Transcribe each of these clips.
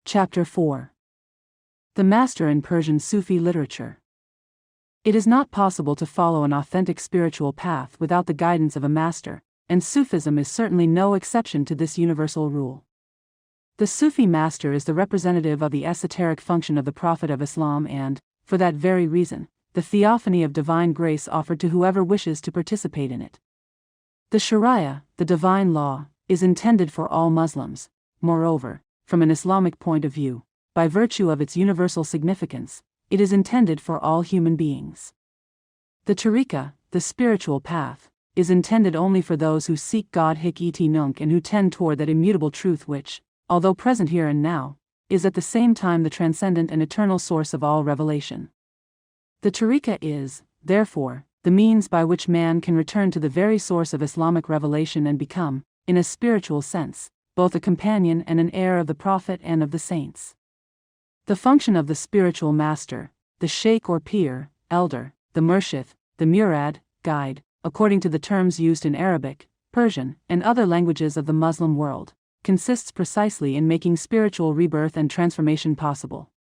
Chapter 4. The Master in Persian Sufi Literature. It is not possible to follow an authentic spiritual path without the guidance of a master, and Sufism is certainly no exception to this universal rule. The Sufi master is the representative of the esoteric function of the Prophet of Islam and, for that very reason, the theophany of divine grace offered to whoever wishes to participate in it. The Sharia, the divine law, is intended for all Muslims. Moreover, from an Islamic point of view, by virtue of its universal significance, it is intended for all human beings. The tariqah, the spiritual path, is intended only for those who seek God nunk and who tend toward that immutable truth which, although present here and now, is at the same time the transcendent and eternal source of all revelation. The tariqah is, therefore, the means by which man can return to the very source of Islamic revelation and become, in a spiritual sense, both a companion and an heir of the Prophet and of the saints. The function of the spiritual master, the sheikh or pir, elder, the murshid, the murad, guide, according to the terms used in Arabic, Persian, and other languages of the Muslim world, consists precisely in making spiritual rebirth and transformation possible.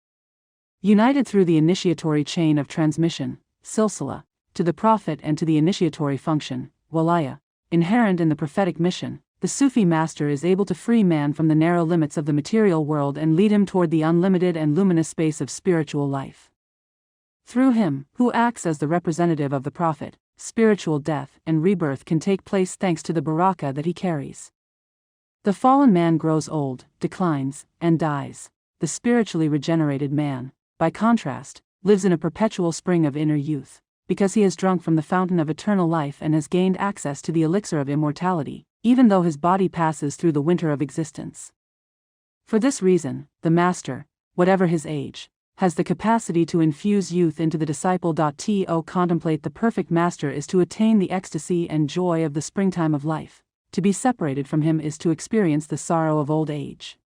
United through the initiatory chain of transmission, silsila, to the Prophet and to the initiatory function, walaya, inherent in the prophetic mission, the Sufi master is able to free man from the narrow limits of the material world and lead him toward the unlimited and luminous space of spiritual life. Through him, who acts as the representative of the Prophet, spiritual death and rebirth can take place thanks to the barakah that he carries. The fallen man grows old, declines, and dies. The spiritually regenerated man, by contrast, lives in a perpetual spring of inner youth, because he has drunk from the fountain of eternal life and has gained access to the elixir of immortality, even though his body passes through the winter of existence. For this reason, the master, whatever his age, has the capacity to infuse youth into the disciple. To contemplate the perfect master is to attain the ecstasy and joy of the springtime of life. To be separated from him is to experience the sorrow of old age.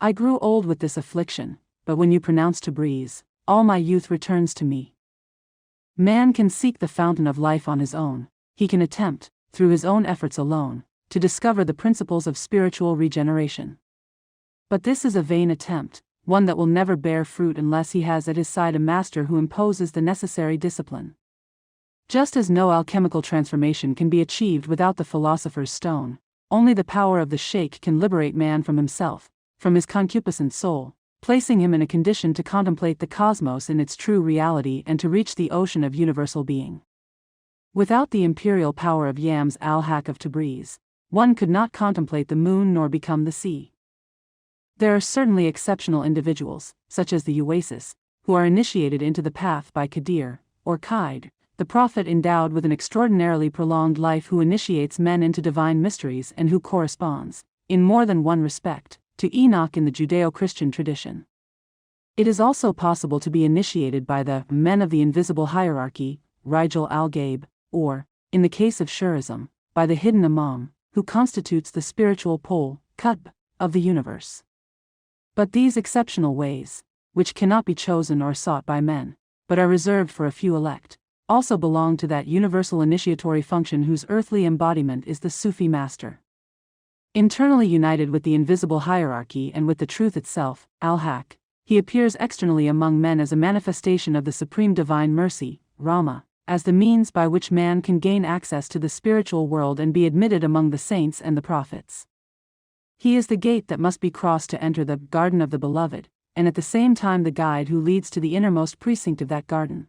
I grew old with this affliction, but when you pronounce to breeze, all my youth returns to me. Man can seek the fountain of life on his own, he can attempt, through his own efforts alone, to discover the principles of spiritual regeneration. But this is a vain attempt, one that will never bear fruit unless he has at his side a master who imposes the necessary discipline. Just as no alchemical transformation can be achieved without the philosopher's stone, only the power of the sheikh can liberate man from himself, from his concupiscent soul, placing him in a condition to contemplate the cosmos in its true reality and to reach the ocean of universal being. Without the imperial power of Yams al-Haq of Tabriz, one could not contemplate the moon nor become the sea. There are certainly exceptional individuals, such as the Uwaisis, who are initiated into the path by Qadir, or Qaid, the Prophet endowed with an extraordinarily prolonged life who initiates men into divine mysteries and who corresponds, in more than one respect, to Enoch in the Judeo-Christian tradition. It is also possible to be initiated by the men of the invisible hierarchy, Rijal al-Gaib, or, in the case of Shurism, by the hidden Imam, who constitutes the spiritual pole, Qutb, of the universe. But these exceptional ways, which cannot be chosen or sought by men, but are reserved for a few elect, also belong to that universal initiatory function whose earthly embodiment is the Sufi master. Internally united with the invisible hierarchy and with the truth itself, al-Haq, he appears externally among men as a manifestation of the supreme divine mercy, Rama, as the means by which man can gain access to the spiritual world and be admitted among the saints and the prophets. He is the gate that must be crossed to enter the garden of the beloved, and at the same time the guide who leads to the innermost precinct of that garden.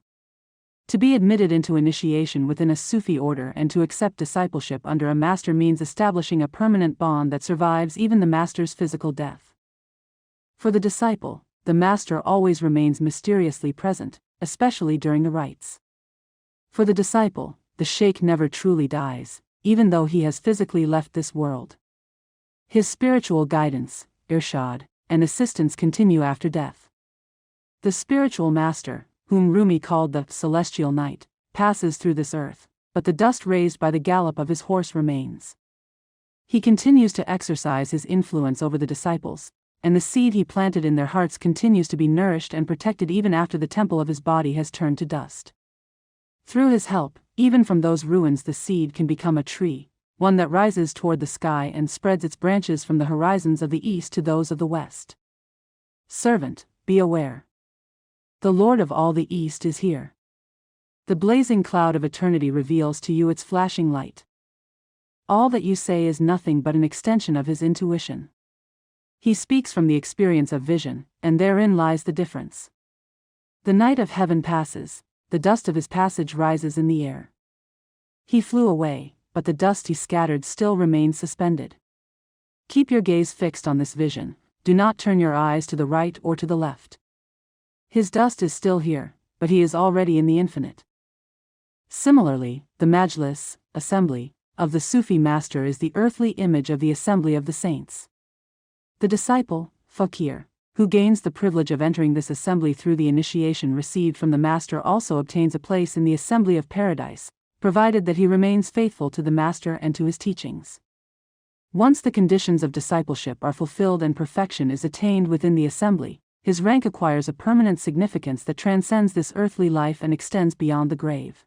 To be admitted into initiation within a Sufi order and to accept discipleship under a master means establishing a permanent bond that survives even the master's physical death. For the disciple, the master always remains mysteriously present, especially during the rites. For the disciple, the sheikh never truly dies, even though he has physically left this world. His spiritual guidance, irshad, and assistance continue after death. The spiritual master, whom Rumi called the celestial knight, passes through this earth, but the dust raised by the gallop of his horse remains. He continues to exercise his influence over the disciples, and the seed he planted in their hearts continues to be nourished and protected even after the temple of his body has turned to dust. Through his help, even from those ruins the seed can become a tree, one that rises toward the sky and spreads its branches from the horizons of the east to those of the west. Servant, be aware. The Lord of all the East is here. The blazing cloud of eternity reveals to you its flashing light. All that you say is nothing but an extension of his intuition. He speaks from the experience of vision, and therein lies the difference. The night of heaven passes, the dust of his passage rises in the air. He flew away, but the dust he scattered still remains suspended. Keep your gaze fixed on this vision, do not turn your eyes to the right or to the left. His dust is still here, but he is already in the infinite. Similarly, the majlis, assembly, of the Sufi master is the earthly image of the assembly of the saints. The disciple, fakir, who gains the privilege of entering this assembly through the initiation received from the master also obtains a place in the assembly of paradise, provided that he remains faithful to the master and to his teachings. Once the conditions of discipleship are fulfilled and perfection is attained within the assembly, his rank acquires a permanent significance that transcends this earthly life and extends beyond the grave.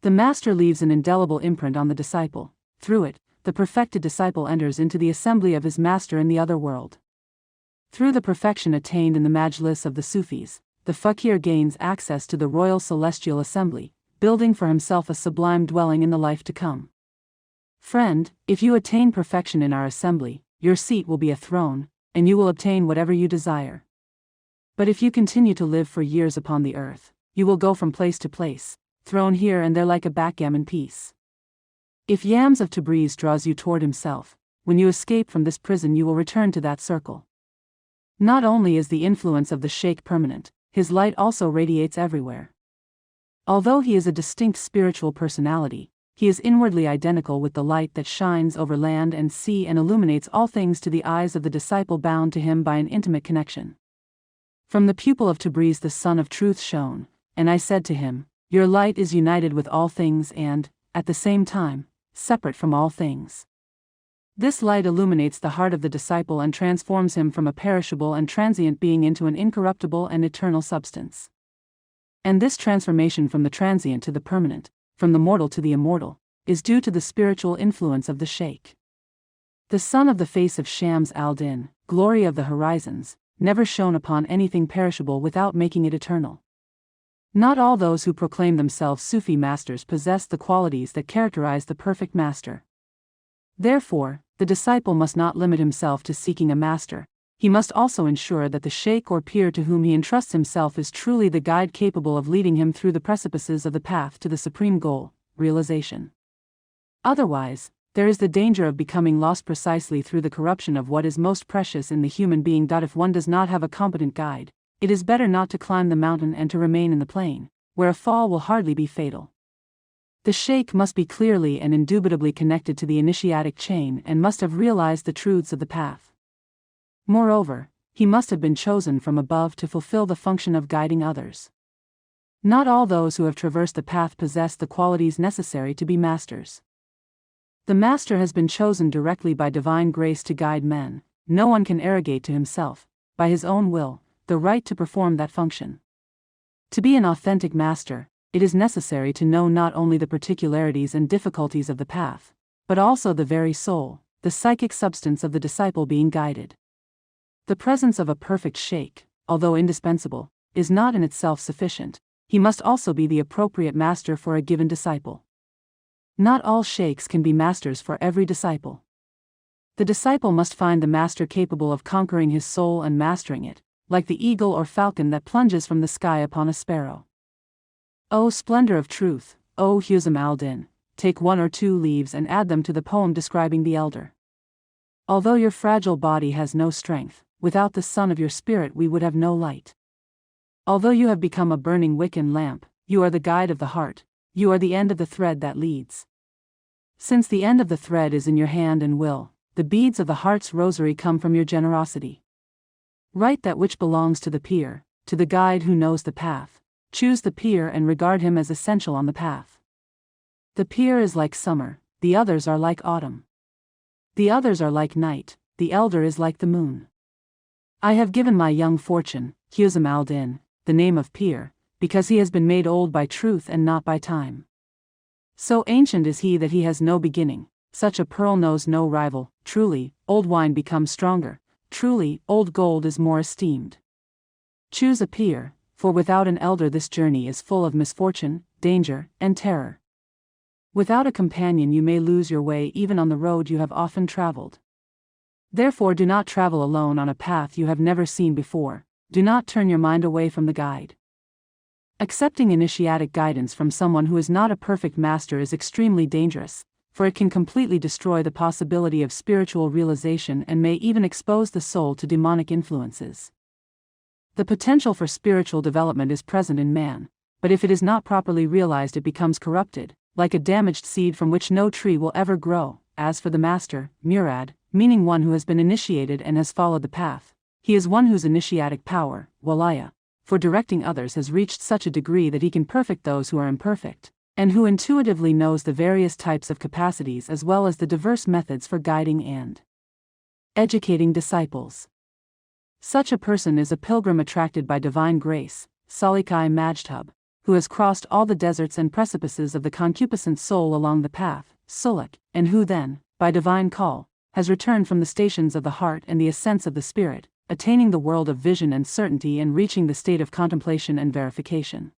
The master leaves an indelible imprint on the disciple. Through it, the perfected disciple enters into the assembly of his master in the other world. Through the perfection attained in the majlis of the Sufis, the fakir gains access to the royal celestial assembly, building for himself a sublime dwelling in the life to come. Friend, if you attain perfection in our assembly, your seat will be a throne, and you will obtain whatever you desire. But if you continue to live for years upon the earth, you will go from place to place, thrown here and there like a backgammon piece. If Yams of Tabriz draws you toward himself, when you escape from this prison you will return to that circle. Not only is the influence of the Sheikh permanent, his light also radiates everywhere. Although he is a distinct spiritual personality, he is inwardly identical with the light that shines over land and sea and illuminates all things to the eyes of the disciple bound to him by an intimate connection. From the pupil of Tabriz the sun of truth shone, and I said to him, your light is united with all things and, at the same time, separate from all things. This light illuminates the heart of the disciple and transforms him from a perishable and transient being into an incorruptible and eternal substance. And this transformation from the transient to the permanent, from the mortal to the immortal, is due to the spiritual influence of the Sheikh. The sun of the face of Shams al-Din, glory of the horizons, never shone upon anything perishable without making it eternal. Not all those who proclaim themselves Sufi masters possess the qualities that characterize the perfect master. Therefore, the disciple must not limit himself to seeking a master, he must also ensure that the sheikh or peer to whom he entrusts himself is truly the guide capable of leading him through the precipices of the path to the supreme goal, realization. Otherwise, there is the danger of becoming lost precisely through the corruption of what is most precious in the human being. If one does not have a competent guide, it is better not to climb the mountain and to remain in the plain, where a fall will hardly be fatal. The sheikh must be clearly and indubitably connected to the initiatic chain and must have realized the truths of the path. Moreover, he must have been chosen from above to fulfill the function of guiding others. Not all those who have traversed the path possess the qualities necessary to be masters. The master has been chosen directly by divine grace to guide men. No one can arrogate to himself, by his own will, the right to perform that function. To be an authentic master, it is necessary to know not only the particularities and difficulties of the path, but also the very soul, the psychic substance of the disciple being guided. The presence of a perfect sheikh, although indispensable, is not in itself sufficient. He must also be the appropriate master for a given disciple. Not all sheikhs can be masters for every disciple. The disciple must find the master capable of conquering his soul and mastering it, like the eagle or falcon that plunges from the sky upon a sparrow. O splendor of truth, O Hossein al-Din, take 1 or 2 leaves and add them to the poem describing the elder. Although your fragile body has no strength, without the sun of your spirit we would have no light. Although you have become a burning wick and lamp, you are the guide of the heart, you are the end of the thread that leads. Since the end of the thread is in your hand and will, the beads of the heart's rosary come from your generosity. Write that which belongs to the peer, to the guide who knows the path. Choose the peer and regard him as essential on the path. The peer is like summer, the others are like autumn. The others are like night, the elder is like the moon. I have given my young fortune, Hossein al-Din, the name of peer, because he has been made old by truth and not by time. So ancient is he that he has no beginning, such a pearl knows no rival. Truly, old wine becomes stronger, Truly, old gold is more esteemed. Choose a peer, for without an elder this journey is full of misfortune, danger, and terror. Without a companion you may lose your way even on the road you have often traveled. Therefore do not travel alone on a path you have never seen before, do not turn your mind away from the guide. Accepting initiatic guidance from someone who is not a perfect master is extremely dangerous, for it can completely destroy the possibility of spiritual realization and may even expose the soul to demonic influences. The potential for spiritual development is present in man, but if it is not properly realized it becomes corrupted, like a damaged seed from which no tree will ever grow. As for the master, murad, meaning one who has been initiated and has followed the path, he is one whose initiatic power, walaya, for directing others has reached such a degree that he can perfect those who are imperfect, and who intuitively knows the various types of capacities as well as the diverse methods for guiding and educating disciples. Such a person is a pilgrim attracted by divine grace, Salikai Majdhub, who has crossed all the deserts and precipices of the concupiscent soul along the path, Suluk, and who then, by divine call, has returned from the stations of the heart and the ascents of the spirit, attaining the world of vision and certainty and reaching the state of contemplation and verification.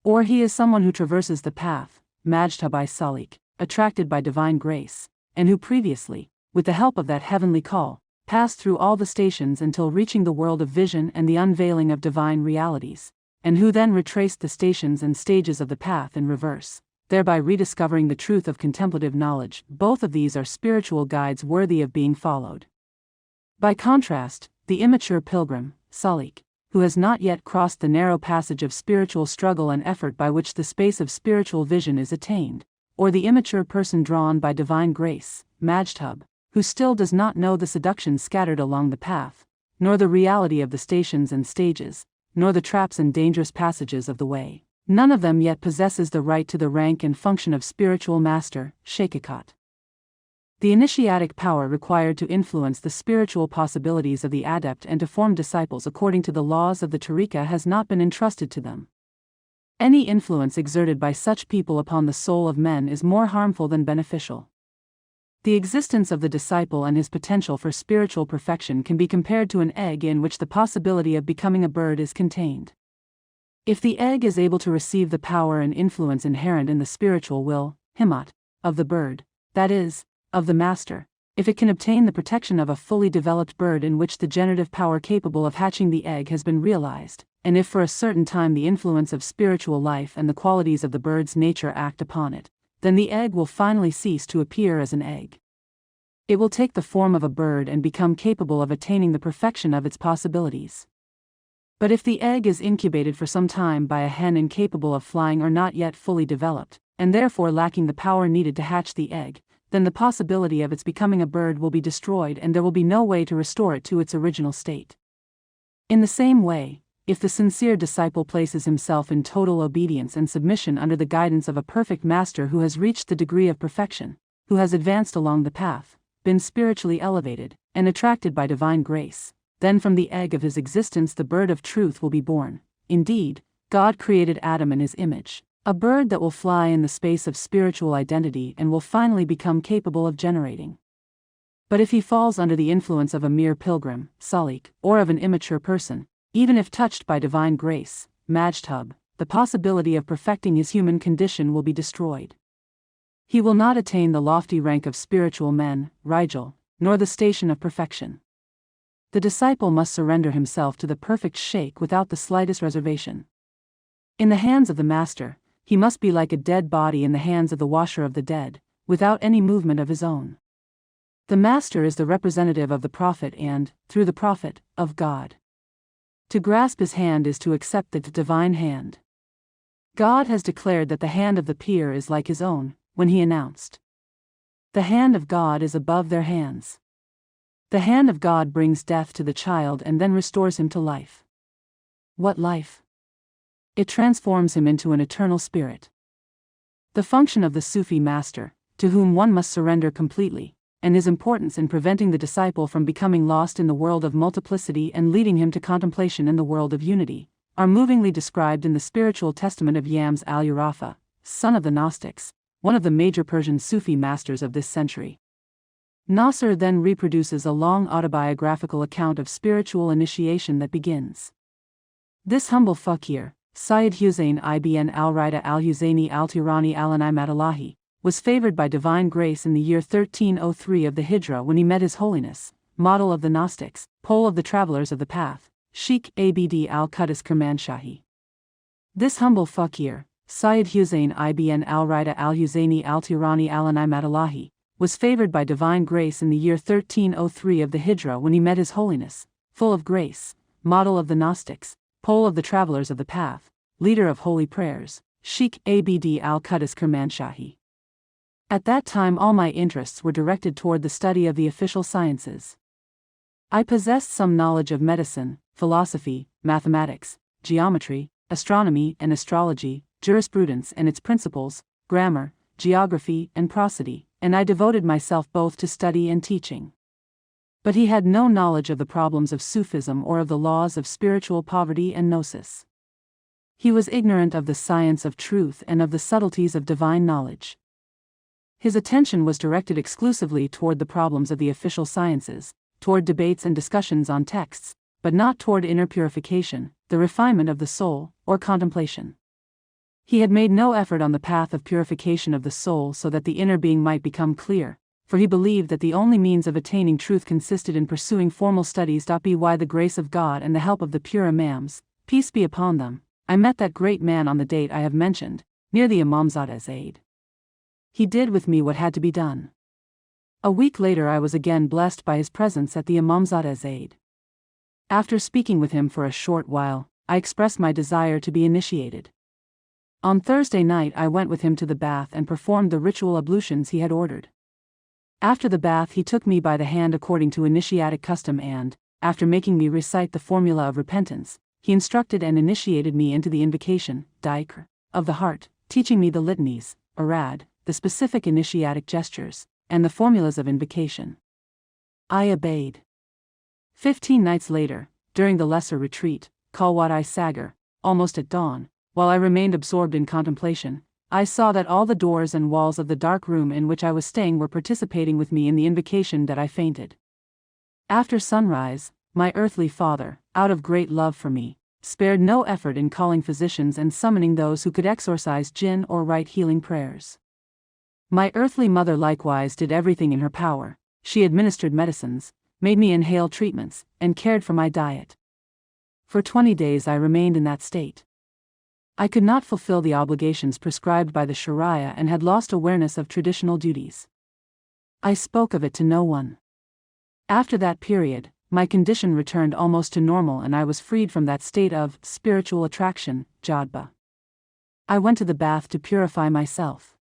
Or he is someone who traverses the path, Majdhub-i Salik, attracted by divine grace, and who previously, with the help of that heavenly call, passed through all the stations until reaching the world of vision and the unveiling of divine realities, and who then retraced the stations and stages of the path in reverse, thereby rediscovering the truth of contemplative knowledge. Both of these are spiritual guides worthy of being followed. By contrast, the immature pilgrim, Salik, who has not yet crossed the narrow passage of spiritual struggle and effort by which the space of spiritual vision is attained, or the immature person drawn by divine grace, Majdhub, who still does not know the seductions scattered along the path, nor the reality of the stations and stages, nor the traps and dangerous passages of the way. None of them yet possesses the right to the rank and function of spiritual master, Sheikhakat. The initiatic power required to influence the spiritual possibilities of the adept and to form disciples according to the laws of the tariqah has not been entrusted to them. Any influence exerted by such people upon the soul of men is more harmful than beneficial. The existence of the disciple and his potential for spiritual perfection can be compared to an egg in which the possibility of becoming a bird is contained. If the egg is able to receive the power and influence inherent in the spiritual will, himmat, of the bird, that is, of the master, if it can obtain the protection of a fully developed bird in which the generative power capable of hatching the egg has been realized, and if for a certain time the influence of spiritual life and the qualities of the bird's nature act upon it, then the egg will finally cease to appear as an egg. It will take the form of a bird and become capable of attaining the perfection of its possibilities. But if the egg is incubated for some time by a hen incapable of flying or not yet fully developed, and therefore lacking the power needed to hatch the egg, then the possibility of its becoming a bird will be destroyed and there will be no way to restore it to its original state. In the same way, if the sincere disciple places himself in total obedience and submission under the guidance of a perfect master who has reached the degree of perfection, who has advanced along the path, been spiritually elevated, and attracted by divine grace, then from the egg of his existence the bird of truth will be born. Indeed, God created Adam in his image, a bird that will fly in the space of spiritual identity and will finally become capable of generating. But if he falls under the influence of a mere pilgrim, Salik, or of an immature person, even if touched by divine grace, Majdhub, the possibility of perfecting his human condition will be destroyed. He will not attain the lofty rank of spiritual men, Rigel, nor the station of perfection. The disciple must surrender himself to the perfect Sheikh without the slightest reservation. In the hands of the master, he must be like a dead body in the hands of the washer of the dead, without any movement of his own. The master is the representative of the prophet and, through the prophet, of God. To grasp his hand is to accept the divine hand. God has declared that the hand of the peer is like his own, when he announced, "The hand of God is above their hands." The hand of God brings death to the child and then restores him to life. What life? It transforms him into an eternal spirit. The function of the Sufi master, to whom one must surrender completely, and his importance in preventing the disciple from becoming lost in the world of multiplicity and leading him to contemplation in the world of unity, are movingly described in the spiritual testament of Yams al-Urafa, son of the Gnostics, one of the major Persian Sufi masters of this century. Nasr then reproduces a long autobiographical account of spiritual initiation that begins. This humble fakir, Seyyed Hossein ibn al-Rida al-Husseini al-Tirani al-Ni'mat-Allahi, was favored by divine grace in the year 1303 of the Hijra when he met His Holiness, model of the Gnostics, pole of the travelers of the path, Sheikh Abd al-Quddus Kermanshahi. This humble fakir, Seyyed Hossein ibn al-Rida al-Husseini al-Tirani al-Ni'mat-Allahi, was favored by divine grace in the year 1303 of the Hijra when he met His Holiness, full of grace, model of the Gnostics, pole of the travelers of the path, leader of holy prayers, Sheikh Abd al-Quddus Kermanshahi. At that time all my interests were directed toward the study of the official sciences. I possessed some knowledge of medicine, philosophy, mathematics, geometry, astronomy and astrology, jurisprudence and its principles, grammar, geography and prosody, and I devoted myself both to study and teaching. But he had no knowledge of the problems of Sufism or of the laws of spiritual poverty and gnosis. He was ignorant of the science of truth and of the subtleties of divine knowledge. His attention was directed exclusively toward the problems of the official sciences, toward debates and discussions on texts, but not toward inner purification, the refinement of the soul, or contemplation. He had made no effort on the path of purification of the soul so that the inner being might become clear, for he believed that the only means of attaining truth consisted in pursuing formal studies. By the grace of God and the help of the pure Imams, peace be upon them, I met that great man on the date I have mentioned, near the Imamzada Zayd. He did with me what had to be done. A week later I was again blessed by his presence at the Imamzada Zayd. After speaking with him for a short while, I expressed my desire to be initiated. On Thursday night I went with him to the bath and performed the ritual ablutions he had ordered. After the bath he took me by the hand according to initiatic custom and, after making me recite the formula of repentance, he instructed and initiated me into the invocation, Daikr, of the heart, teaching me the litanies, Arad, the specific initiatic gestures, and the formulas of invocation. I obeyed. 15 nights later, during the lesser retreat, Kalwat-i-Sagar, almost at dawn, while I remained absorbed in contemplation, I saw that all the doors and walls of the dark room in which I was staying were participating with me in the invocation that I fainted. After sunrise, my earthly father, out of great love for me, spared no effort in calling physicians and summoning those who could exorcise jinn or write healing prayers. My earthly mother likewise did everything in her power. She administered medicines, made me inhale treatments, and cared for my diet. For 20 days I remained in that state. I could not fulfill the obligations prescribed by the Sharia and had lost awareness of traditional duties. I spoke of it to no one. After that period, my condition returned almost to normal and I was freed from that state of spiritual attraction, jadba. I went to the bath to purify myself.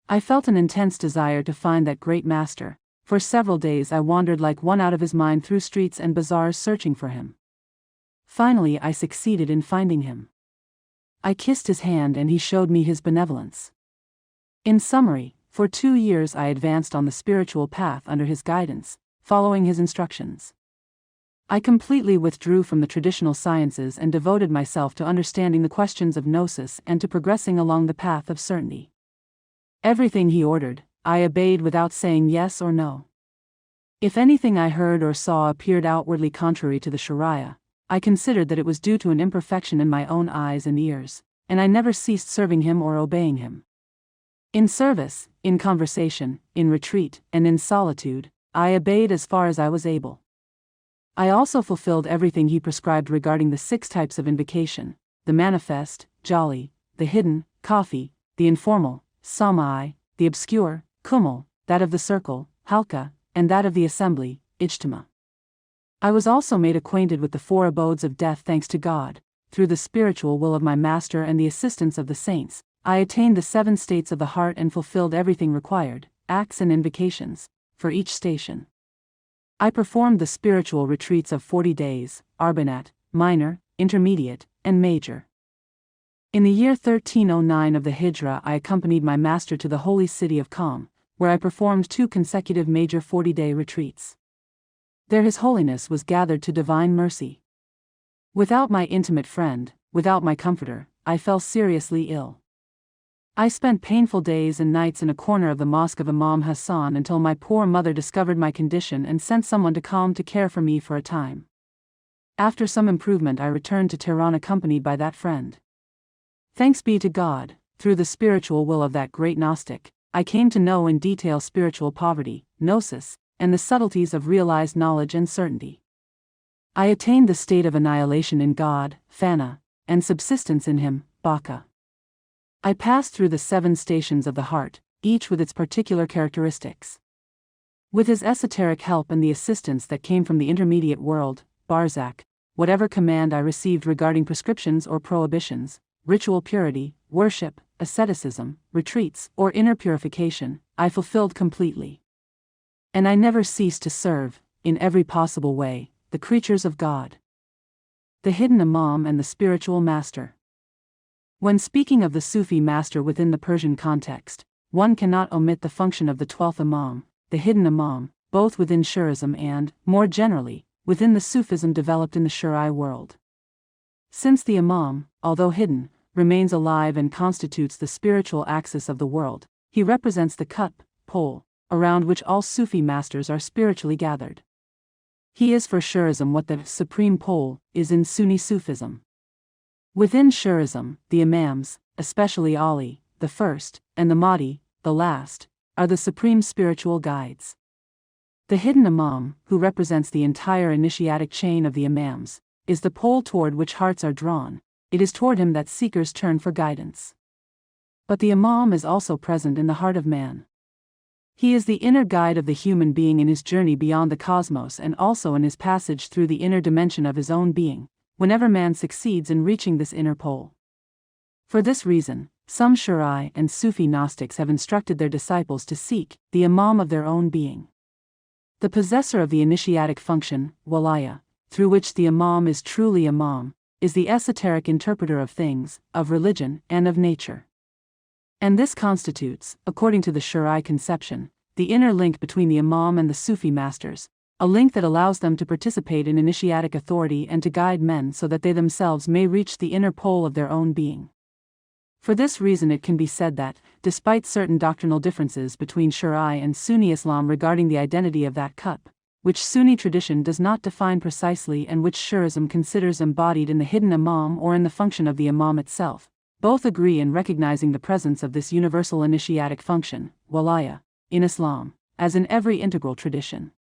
I felt an intense desire to find that great master. For several days I wandered like one out of his mind through streets and bazaars searching for him. Finally I succeeded in finding him. I kissed his hand and he showed me his benevolence. In summary, for 2 years I advanced on the spiritual path under his guidance, following his instructions. I completely withdrew from the traditional sciences and devoted myself to understanding the questions of gnosis and to progressing along the path of certainty. Everything he ordered, I obeyed without saying yes or no. If anything I heard or saw appeared outwardly contrary to the Sharia, I considered that it was due to an imperfection in my own eyes and ears, and I never ceased serving him or obeying him. In service, in conversation, in retreat, and in solitude, I obeyed as far as I was able. I also fulfilled everything he prescribed regarding the 6 types of invocation: the manifest, jali, the hidden, kafi, the informal, samai, the obscure, kumal, that of the circle, halka, and that of the assembly, ijtima. I was also made acquainted with the 4 abodes of death thanks to God. Through the spiritual will of my master and the assistance of the saints, I attained the 7 states of the heart and fulfilled everything required, acts and invocations, for each station. I performed the spiritual retreats of 40 days, Arbanat, minor, intermediate, and major. In the year 1309 of the Hijra I accompanied my master to the holy city of Qom, where I performed 2 consecutive major 40-day retreats. There His Holiness was gathered to divine mercy. Without my intimate friend, without my comforter, I fell seriously ill. I spent painful days and nights in a corner of the mosque of Imam Hassan until my poor mother discovered my condition and sent someone to care for me for a time. After some improvement, I returned to Tehran accompanied by that friend. Thanks be to God, through the spiritual will of that great Gnostic, I came to know in detail spiritual poverty, gnosis, and the subtleties of realized knowledge and certainty. I attained the state of annihilation in God, Fana, and subsistence in Him, Baka. I passed through the 7 stations of the heart, each with its particular characteristics. With His esoteric help and the assistance that came from the intermediate world, Barzakh, whatever command I received regarding prescriptions or prohibitions, ritual purity, worship, asceticism, retreats, or inner purification, I fulfilled completely. And I never ceased to serve, in every possible way, the creatures of God. The hidden Imam and the spiritual master. When speaking of the Sufi master within the Persian context, one cannot omit the function of the 12th Imam, the hidden Imam, both within Shurism and, more generally, within the Sufism developed in the Shuri world. Since the Imam, although hidden, remains alive and constitutes the spiritual axis of the world, he represents the cup, pole, around which all Sufi masters are spiritually gathered. He is for Shurism what the supreme pole is in Sunni Sufism. Within Shurism, the Imams, especially Ali, the first, and the Mahdi, the last, are the supreme spiritual guides. The hidden Imam, who represents the entire initiatic chain of the Imams, is the pole toward which hearts are drawn. It is toward him that seekers turn for guidance. But the Imam is also present in the heart of man. He is the inner guide of the human being in his journey beyond the cosmos and also in his passage through the inner dimension of his own being, whenever man succeeds in reaching this inner pole. For this reason, some Shuri and Sufi Gnostics have instructed their disciples to seek the Imam of their own being. The possessor of the initiatic function, Walaya, through which the Imam is truly Imam, is the esoteric interpreter of things, of religion, and of nature. And this constitutes, according to the Shuri conception, the inner link between the Imam and the Sufi masters, a link that allows them to participate in initiatic authority and to guide men so that they themselves may reach the inner pole of their own being. For this reason it can be said that, despite certain doctrinal differences between Shuri and Sunni Islam regarding the identity of that cup, which Sunni tradition does not define precisely and which Shurism considers embodied in the hidden Imam or in the function of the Imam itself, both agree in recognizing the presence of this universal initiatic function, Walaya, in Islam, as in every integral tradition.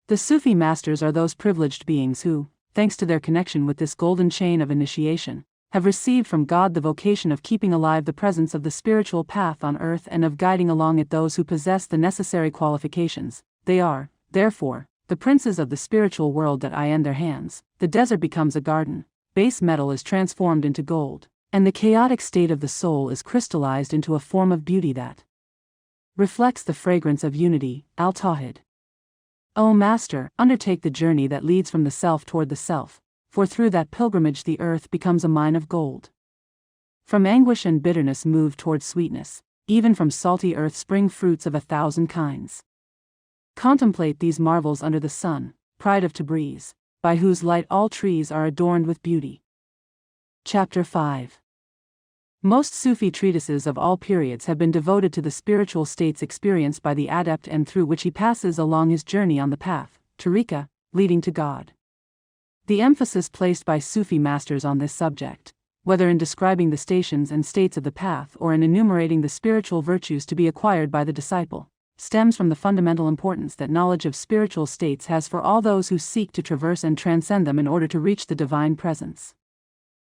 The Sufi masters are those privileged beings who, thanks to their connection with this golden chain of initiation, have received from God the vocation of keeping alive the presence of the spiritual path on earth and of guiding along it those who possess the necessary qualifications. They are, therefore, the princes of the spiritual world that in their hands, the desert becomes a garden, base metal is transformed into gold, and the chaotic state of the soul is crystallized into a form of beauty that reflects the fragrance of unity, al-Tawhid. O Master, undertake the journey that leads from the self toward the self, for through that pilgrimage the earth becomes a mine of gold. From anguish and bitterness move toward sweetness, even from salty earth spring fruits of 1,000 kinds. Contemplate these marvels under the sun, pride of Tabriz, by whose light all trees are adorned with beauty. Chapter 5. Most Sufi treatises of all periods have been devoted to the spiritual states experienced by the adept and through which he passes along his journey on the path, tariqa, leading to God. The emphasis placed by Sufi masters on this subject, whether in describing the stations and states of the path or in enumerating the spiritual virtues to be acquired by the disciple, stems from the fundamental importance that knowledge of spiritual states has for all those who seek to traverse and transcend them in order to reach the divine presence.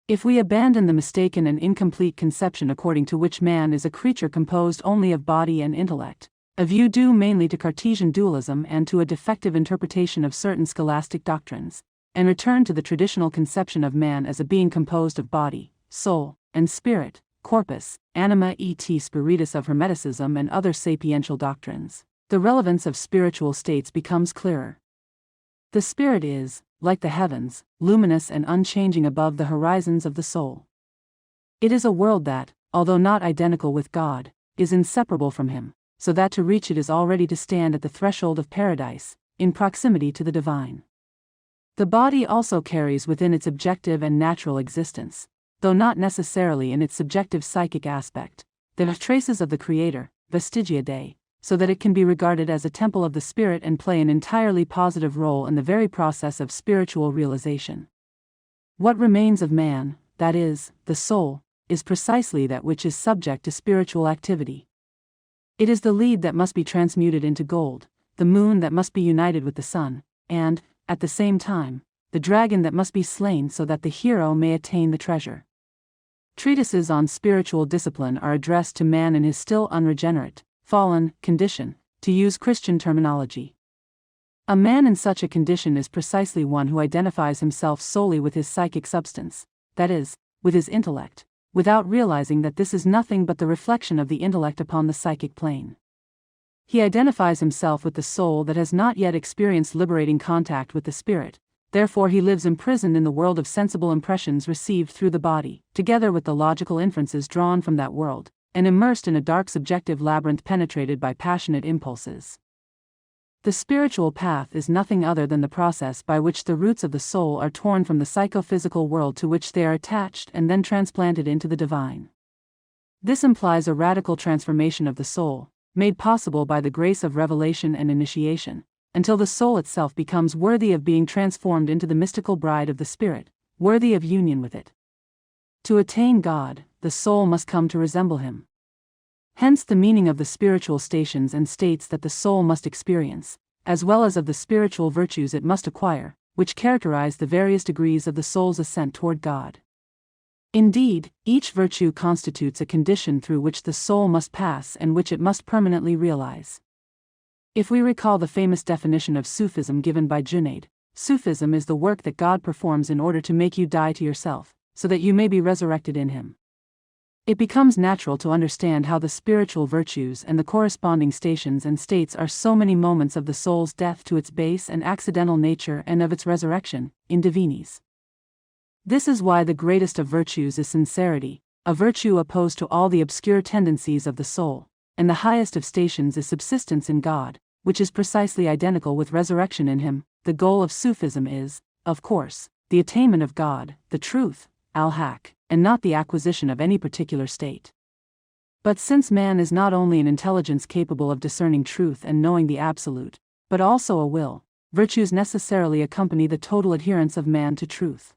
If we abandon the mistaken and incomplete conception according to which man is a creature composed only of body and intellect, a view due mainly to Cartesian dualism and to a defective interpretation of certain scholastic doctrines, and return to the traditional conception of man as a being composed of body, soul, and spirit, corpus, anima et spiritus of Hermeticism and other sapiential doctrines, the relevance of spiritual states becomes clearer. The spirit is, like the heavens, luminous and unchanging above the horizons of the soul. It is a world that, although not identical with God, is inseparable from Him, so that to reach it is already to stand at the threshold of paradise, in proximity to the divine. The body also carries within its objective and natural existence, though not necessarily in its subjective psychic aspect, There are traces of the Creator, vestigia Dei, so that it can be regarded as a temple of the Spirit and play an entirely positive role in the very process of spiritual realization. What remains of man, that is, the soul, is precisely that which is subject to spiritual activity. It is the lead that must be transmuted into gold, the moon that must be united with the sun, and, at the same time, the dragon that must be slain so that the hero may attain the treasure. Treatises on spiritual discipline are addressed to man in his still unregenerate, fallen condition, to use Christian terminology. A man in such a condition is precisely one who identifies himself solely with his psychic substance, that is, with his intellect, without realizing that this is nothing but the reflection of the intellect upon the psychic plane. He identifies himself with the soul that has not yet experienced liberating contact with the spirit, therefore he lives imprisoned in the world of sensible impressions received through the body, together with the logical inferences drawn from that world, and immersed in a dark subjective labyrinth penetrated by passionate impulses. The spiritual path is nothing other than the process by which the roots of the soul are torn from the psychophysical world to which they are attached and then transplanted into the divine. This implies a radical transformation of the soul, made possible by the grace of revelation and initiation, until the soul itself becomes worthy of being transformed into the mystical bride of the Spirit, worthy of union with it. To attain God, the soul must come to resemble Him. Hence the meaning of the spiritual stations and states that the soul must experience, as well as of the spiritual virtues it must acquire, which characterize the various degrees of the soul's ascent toward God. Indeed, each virtue constitutes a condition through which the soul must pass and which it must permanently realize. If we recall the famous definition of Sufism given by Junaid, Sufism is the work that God performs in order to make you die to yourself, so that you may be resurrected in Him. It becomes natural to understand how the spiritual virtues and the corresponding stations and states are so many moments of the soul's death to its base and accidental nature and of its resurrection, in divinis. This is why the greatest of virtues is sincerity, a virtue opposed to all the obscure tendencies of the soul, and the highest of stations is subsistence in God, which is precisely identical with resurrection in Him. The goal of Sufism is, of course, the attainment of God, the truth, al-haq, and not the acquisition of any particular state. But since man is not only an intelligence capable of discerning truth and knowing the absolute, but also a will, virtues necessarily accompany the total adherence of man to truth.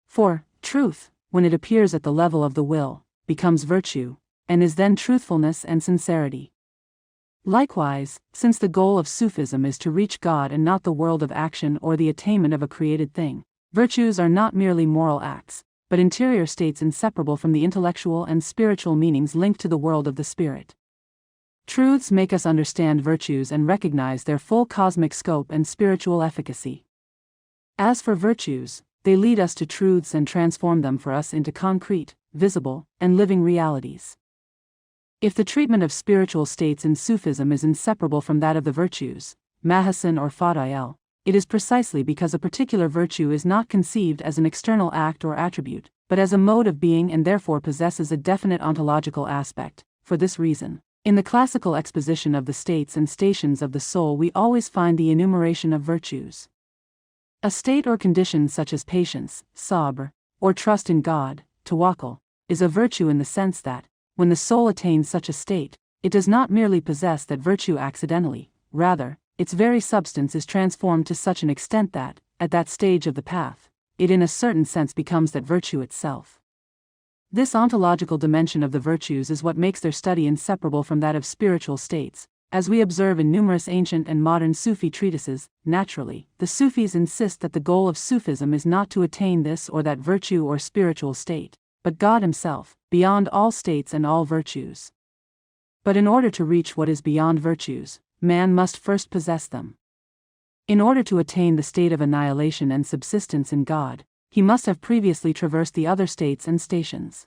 For, truth, when it appears at the level of the will, becomes virtue, and is then truthfulness and sincerity. Likewise, since the goal of Sufism is to reach God and not the world of action or the attainment of a created thing, virtues are not merely moral acts, but interior states inseparable from the intellectual and spiritual meanings linked to the world of the spirit. Truths make us understand virtues and recognize their full cosmic scope and spiritual efficacy. As for virtues, they lead us to truths and transform them for us into concrete, visible, and living realities. If the treatment of spiritual states in Sufism is inseparable from that of the virtues, Mahasin or Fadail, it is precisely because a particular virtue is not conceived as an external act or attribute, but as a mode of being and therefore possesses a definite ontological aspect. For this reason, in the classical exposition of the states and stations of the soul we always find the enumeration of virtues. A state or condition such as patience, sabr, or trust in God, tawakkul, is a virtue in the sense that, when the soul attains such a state, it does not merely possess that virtue accidentally, rather, its very substance is transformed to such an extent that, at that stage of the path, it in a certain sense becomes that virtue itself. This ontological dimension of the virtues is what makes their study inseparable from that of spiritual states. As we observe in numerous ancient and modern Sufi treatises, naturally, the Sufis insist that the goal of Sufism is not to attain this or that virtue or spiritual state, but God Himself, beyond all states and all virtues. But in order to reach what is beyond virtues, man must first possess them. In order to attain the state of annihilation and subsistence in God, he must have previously traversed the other states and stations.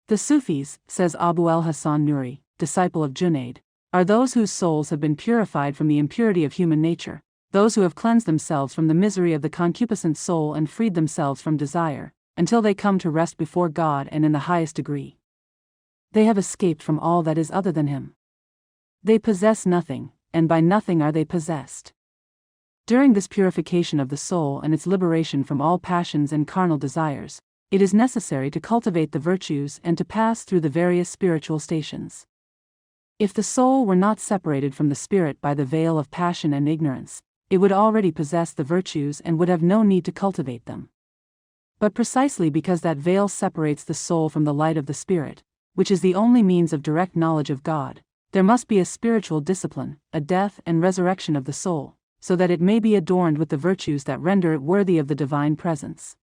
The Sufis, says Abu al-Hasan Nuri, disciple of Junaid, are those whose souls have been purified from the impurity of human nature, those who have cleansed themselves from the misery of the concupiscent soul and freed themselves from desire, until they come to rest before God and in the highest degree. They have escaped from all that is other than Him. They possess nothing, and by nothing are they possessed. During this purification of the soul and its liberation from all passions and carnal desires, it is necessary to cultivate the virtues and to pass through the various spiritual stations. If the soul were not separated from the spirit by the veil of passion and ignorance, it would already possess the virtues and would have no need to cultivate them. But precisely because that veil separates the soul from the light of the spirit, which is the only means of direct knowledge of God, there must be a spiritual discipline, a death and resurrection of the soul, so that it may be adorned with the virtues that render it worthy of the divine presence.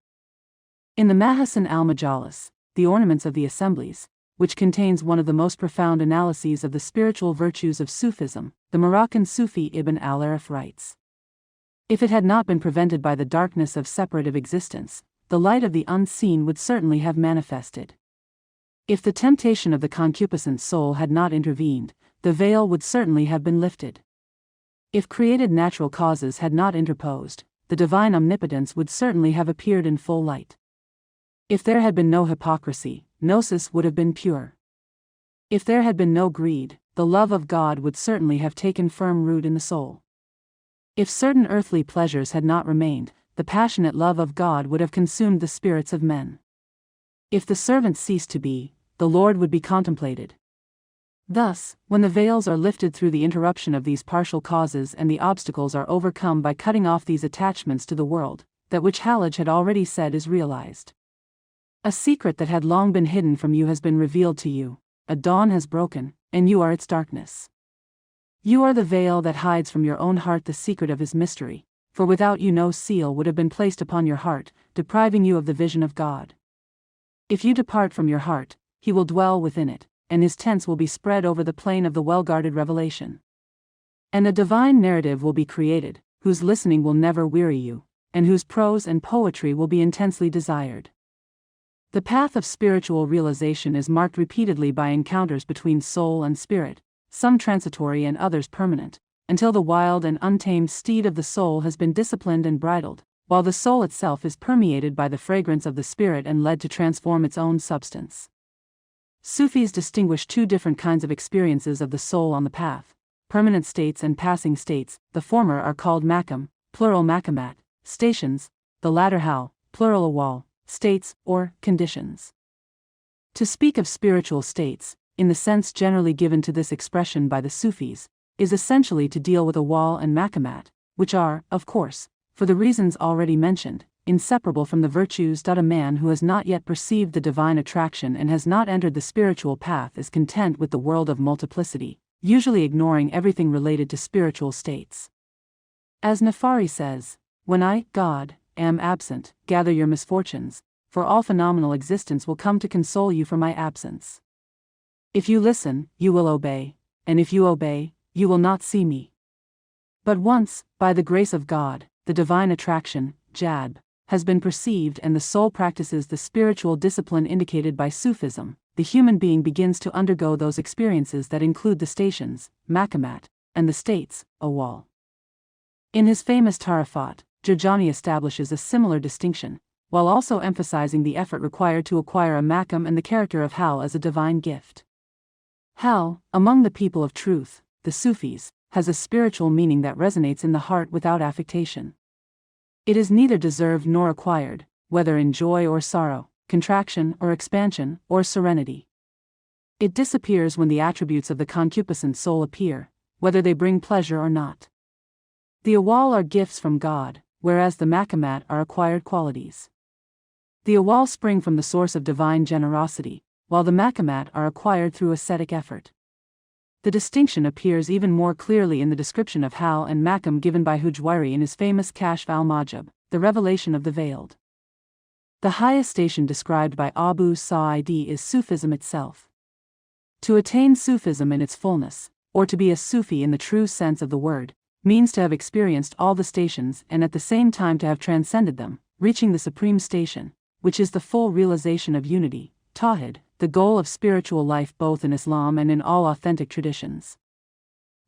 In the Mahasin al-Majalis, the ornaments of the assemblies, which contains one of the most profound analyses of the spiritual virtues of Sufism, the Moroccan Sufi Ibn al-Arif writes, "If it had not been prevented by the darkness of separative existence, the light of the unseen would certainly have manifested. If the temptation of the concupiscent soul had not intervened, the veil would certainly have been lifted. If created natural causes had not interposed, the divine omnipotence would certainly have appeared in full light. If there had been no hypocrisy, gnosis would have been pure. If there had been no greed, the love of God would certainly have taken firm root in the soul. If certain earthly pleasures had not remained, the passionate love of God would have consumed the spirits of men. If the servant ceased to be, the Lord would be contemplated." Thus, when the veils are lifted through the interruption of these partial causes and the obstacles are overcome by cutting off these attachments to the world, that which Hallaj had already said is realized. A secret that had long been hidden from you has been revealed to you, a dawn has broken, and you are its darkness. You are the veil that hides from your own heart the secret of his mystery, for without you no seal would have been placed upon your heart, depriving you of the vision of God. If you depart from your heart, he will dwell within it, and his tents will be spread over the plain of the well-guarded revelation. And a divine narrative will be created, whose listening will never weary you, and whose prose and poetry will be intensely desired. The path of spiritual realization is marked repeatedly by encounters between soul and spirit, some transitory and others permanent, until the wild and untamed steed of the soul has been disciplined and bridled, while the soul itself is permeated by the fragrance of the spirit and led to transform its own substance. Sufis distinguish two different kinds of experiences of the soul on the path: permanent states and passing states. The former are called makam, plural makamat, stations, the latter hal, plural awal, states, or conditions. To speak of spiritual states, in the sense generally given to this expression by the Sufis, is essentially to deal with awal and makamat, which are, of course, for the reasons already mentioned, inseparable from the virtues. A man who has not yet perceived the divine attraction and has not entered the spiritual path is content with the world of multiplicity, usually ignoring everything related to spiritual states. As Nafari says, "When I, God, am absent, gather your misfortunes, for all phenomenal existence will come to console you for my absence. If you listen, you will obey, and if you obey, you will not see me." But once, by the grace of God, the divine attraction, jadb, has been perceived and the soul practices the spiritual discipline indicated by Sufism, the human being begins to undergo those experiences that include the stations, makamat, and the states, awal. In his famous Tarifat, Jurjani establishes a similar distinction, while also emphasizing the effort required to acquire a makam and the character of hal as a divine gift. Hal, among the people of truth, the Sufis, has a spiritual meaning that resonates in the heart without affectation. It is neither deserved nor acquired, whether in joy or sorrow, contraction or expansion, or serenity. It disappears when the attributes of the concupiscent soul appear, whether they bring pleasure or not. The awal are gifts from God, whereas the makamat are acquired qualities. The awal spring from the source of divine generosity, while the makamat are acquired through ascetic effort. The distinction appears even more clearly in the description of hal and makam given by Hujwairi in his famous Kashf al-Majab, the revelation of the veiled. The highest station described by Abu Sa'id is Sufism itself. To attain Sufism in its fullness, or to be a Sufi in the true sense of the word, means to have experienced all the stations and at the same time to have transcended them, reaching the supreme station, which is the full realization of unity, tawhid, the goal of spiritual life both in Islam and in all authentic traditions.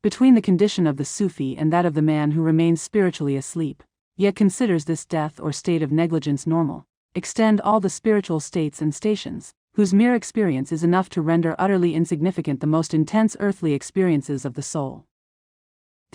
Between the condition of the Sufi and that of the man who remains spiritually asleep, yet considers this death or state of negligence normal, extend all the spiritual states and stations, whose mere experience is enough to render utterly insignificant the most intense earthly experiences of the soul.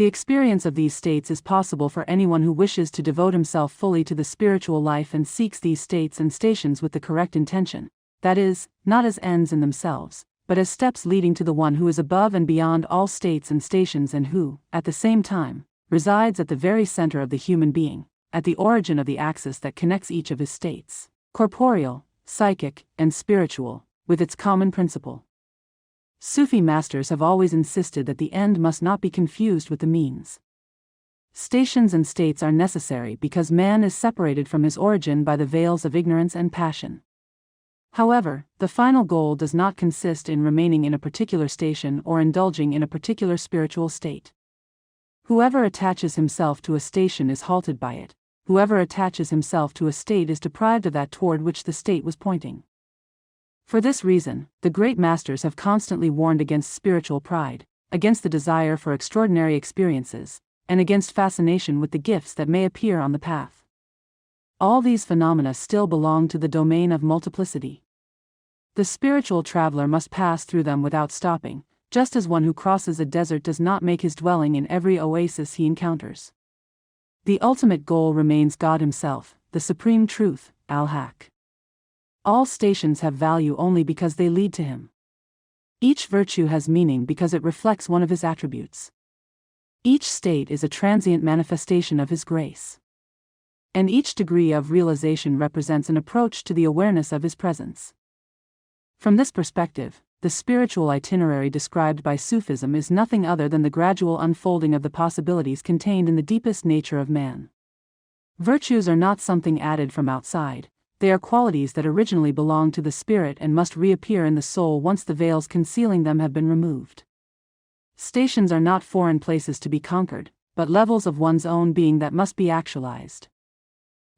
The experience of these states is possible for anyone who wishes to devote himself fully to the spiritual life and seeks these states and stations with the correct intention, that is, not as ends in themselves, but as steps leading to the one who is above and beyond all states and stations and who, at the same time, resides at the very center of the human being, at the origin of the axis that connects each of his states, corporeal, psychic, and spiritual, with its common principle. Sufi masters have always insisted that the end must not be confused with the means. Stations and states are necessary because man is separated from his origin by the veils of ignorance and passion. However, the final goal does not consist in remaining in a particular station or indulging in a particular spiritual state. Whoever attaches himself to a station is halted by it. Whoever attaches himself to a state is deprived of that toward which the state was pointing. For this reason, the great masters have constantly warned against spiritual pride, against the desire for extraordinary experiences, and against fascination with the gifts that may appear on the path. All these phenomena still belong to the domain of multiplicity. The spiritual traveler must pass through them without stopping, just as one who crosses a desert does not make his dwelling in every oasis he encounters. The ultimate goal remains God Himself, the supreme truth, Al-Haq. All stations have value only because they lead to Him. Each virtue has meaning because it reflects one of His attributes. Each state is a transient manifestation of His grace. And each degree of realization represents an approach to the awareness of His presence. From this perspective, the spiritual itinerary described by Sufism is nothing other than the gradual unfolding of the possibilities contained in the deepest nature of man. Virtues are not something added from outside. They are qualities that originally belong to the spirit and must reappear in the soul once the veils concealing them have been removed. Stations are not foreign places to be conquered, but levels of one's own being that must be actualized.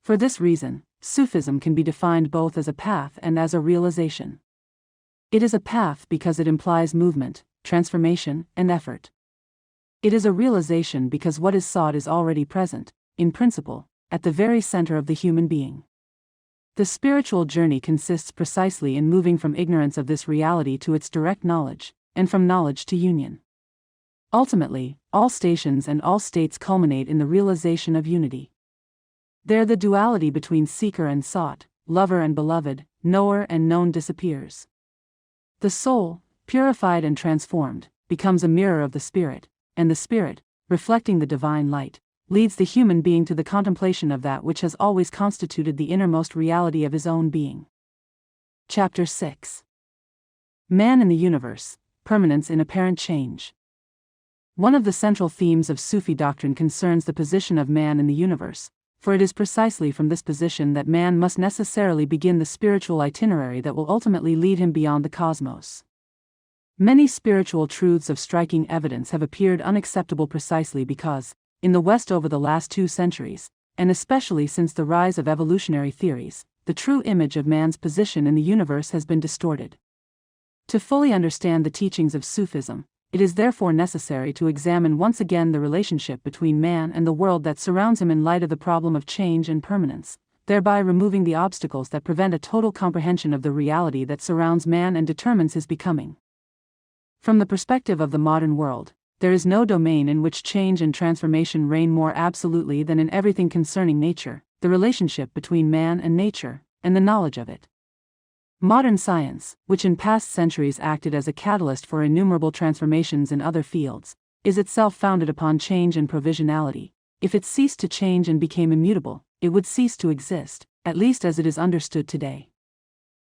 For this reason, Sufism can be defined both as a path and as a realization. It is a path because it implies movement, transformation, and effort. It is a realization because what is sought is already present, in principle, at the very center of the human being. The spiritual journey consists precisely in moving from ignorance of this reality to its direct knowledge, and from knowledge to union. Ultimately, all stations and all states culminate in the realization of unity. There the duality between seeker and sought, lover and beloved, knower and known disappears. The soul, purified and transformed, becomes a mirror of the spirit, and the spirit, reflecting the divine light, leads the human being to the contemplation of that which has always constituted the innermost reality of his own being. Chapter 6. Man in the Universe, Permanence in Apparent Change. One of the central themes of Sufi doctrine concerns the position of man in the universe, for it is precisely from this position that man must necessarily begin the spiritual itinerary that will ultimately lead him beyond the cosmos. Many spiritual truths of striking evidence have appeared unacceptable precisely because, in the West over the last 2 centuries, and especially since the rise of evolutionary theories, the true image of man's position in the universe has been distorted. To fully understand the teachings of Sufism, it is therefore necessary to examine once again the relationship between man and the world that surrounds him in light of the problem of change and permanence, thereby removing the obstacles that prevent a total comprehension of the reality that surrounds man and determines his becoming. From the perspective of the modern world, there is no domain in which change and transformation reign more absolutely than in everything concerning nature, the relationship between man and nature, and the knowledge of it. Modern science, which in past centuries acted as a catalyst for innumerable transformations in other fields, is itself founded upon change and provisionality. If it ceased to change and became immutable, it would cease to exist, at least as it is understood today.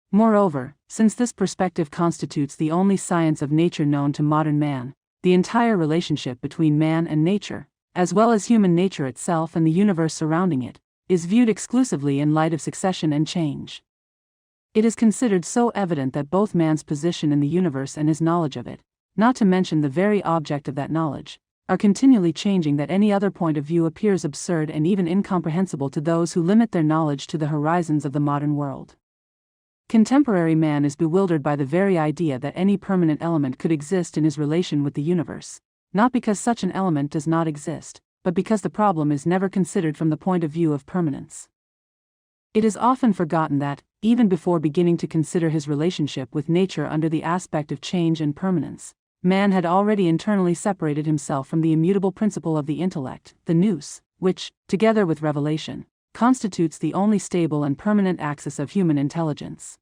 Moreover, since this perspective constitutes the only science of nature known to modern man, the entire relationship between man and nature, as well as human nature itself and the universe surrounding it, is viewed exclusively in light of succession and change. It is considered so evident that both man's position in the universe and his knowledge of it, not to mention the very object of that knowledge, are continually changing that any other point of view appears absurd and even incomprehensible to those who limit their knowledge to the horizons of the modern world. Contemporary man is bewildered by the very idea that any permanent element could exist in his relation with the universe, not because such an element does not exist, but because the problem is never considered from the point of view of permanence. It is often forgotten that, even before beginning to consider his relationship with nature under the aspect of change and permanence, man had already internally separated himself from the immutable principle of the intellect, the nous, which, together with revelation, constitutes the only stable and permanent axis of human intelligence.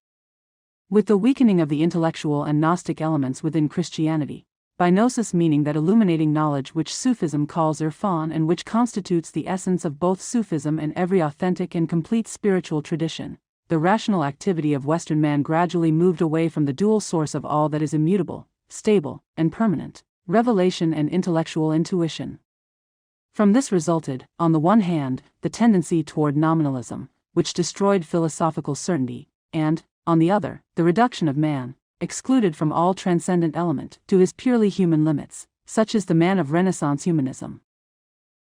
With the weakening of the intellectual and Gnostic elements within Christianity, by gnosis meaning that illuminating knowledge which Sufism calls irfan and which constitutes the essence of both Sufism and every authentic and complete spiritual tradition, the rational activity of Western man gradually moved away from the dual source of all that is immutable, stable, and permanent, revelation and intellectual intuition. From this resulted, on the one hand, the tendency toward nominalism, which destroyed philosophical certainty, and, on the other, the reduction of man, excluded from all transcendent element, to his purely human limits, such is the man of Renaissance humanism.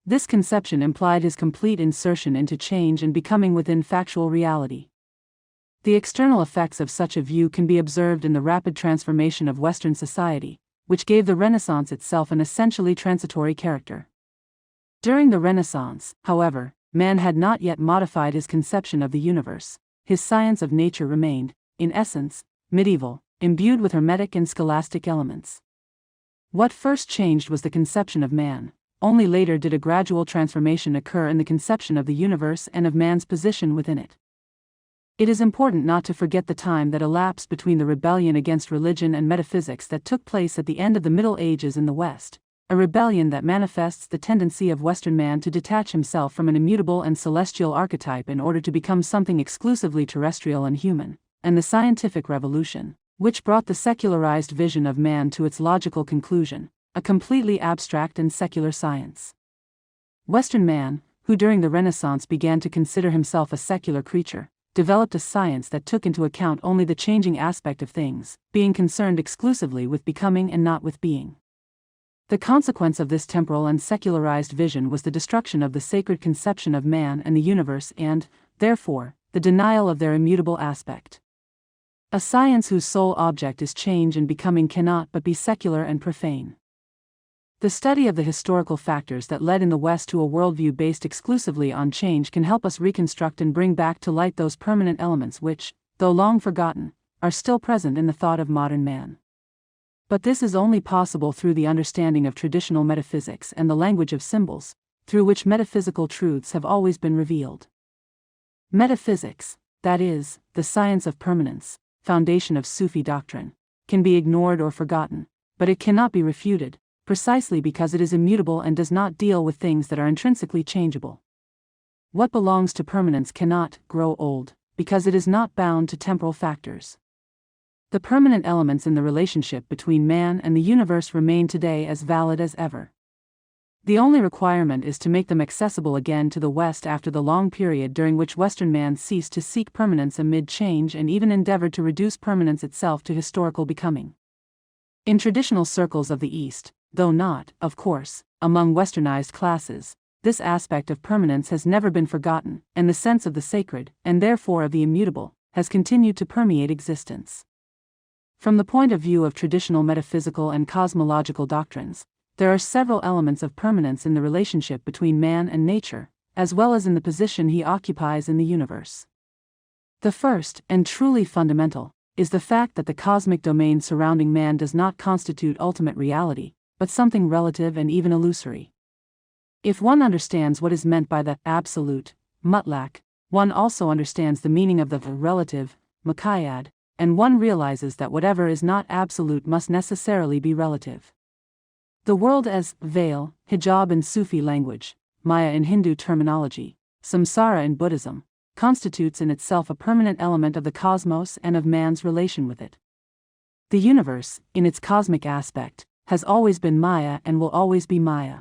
This conception implied his complete insertion into change and becoming within factual reality. The external effects of such a view can be observed in the rapid transformation of Western society, which gave the Renaissance itself an essentially transitory character. During the Renaissance, however, man had not yet modified his conception of the universe. His science of nature remained, in essence, medieval, imbued with hermetic and scholastic elements. What first changed was the conception of man. Only later did a gradual transformation occur in the conception of the universe and of man's position within it. It is important not to forget the time that elapsed between the rebellion against religion and metaphysics that took place at the end of the Middle Ages in the West, a rebellion that manifests the tendency of Western man to detach himself from an immutable and celestial archetype in order to become something exclusively terrestrial and human, and the scientific revolution, which brought the secularized vision of man to its logical conclusion, a completely abstract and secular science. Western man, who during the Renaissance began to consider himself a secular creature, developed a science that took into account only the changing aspect of things, being concerned exclusively with becoming and not with being. The consequence of this temporal and secularized vision was the destruction of the sacred conception of man and the universe and, therefore, the denial of their immutable aspect. A science whose sole object is change and becoming cannot but be secular and profane. The study of the historical factors that led in the West to a worldview based exclusively on change can help us reconstruct and bring back to light those permanent elements which, though long forgotten, are still present in the thought of modern man. But this is only possible through the understanding of traditional metaphysics and the language of symbols, through which metaphysical truths have always been revealed. Metaphysics, that is, the science of permanence, foundation of Sufi doctrine, can be ignored or forgotten, but it cannot be refuted, precisely because it is immutable and does not deal with things that are intrinsically changeable. What belongs to permanence cannot grow old, because it is not bound to temporal factors. The permanent elements in the relationship between man and the universe remain today as valid as ever. The only requirement is to make them accessible again to the West after the long period during which Western man ceased to seek permanence amid change and even endeavored to reduce permanence itself to historical becoming. In traditional circles of the East, though not, of course, among westernized classes, this aspect of permanence has never been forgotten, and the sense of the sacred, and therefore of the immutable, has continued to permeate existence. From the point of view of traditional metaphysical and cosmological doctrines, there are several elements of permanence in the relationship between man and nature, as well as in the position he occupies in the universe. The first, and truly fundamental, is the fact that the cosmic domain surrounding man does not constitute ultimate reality, but something relative and even illusory. If one understands what is meant by the absolute, mutlaq, one also understands the meaning of the relative, muqayyad, and one realizes that whatever is not absolute must necessarily be relative. The world as veil, hijab in Sufi language, Maya in Hindu terminology, samsara in Buddhism, constitutes in itself a permanent element of the cosmos and of man's relation with it. The universe, in its cosmic aspect, has always been Maya and will always be Maya.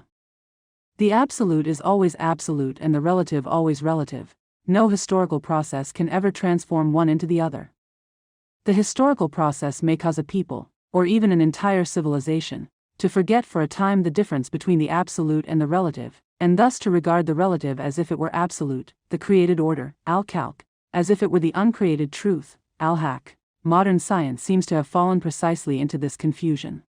The absolute is always absolute and the relative always relative. No historical process can ever transform one into the other. The historical process may cause a people, or even an entire civilization, to forget for a time the difference between the absolute and the relative, and thus to regard the relative as if it were absolute, the created order, al-khalq, as if it were the uncreated truth, al-haq. Modern science seems to have fallen precisely into this confusion.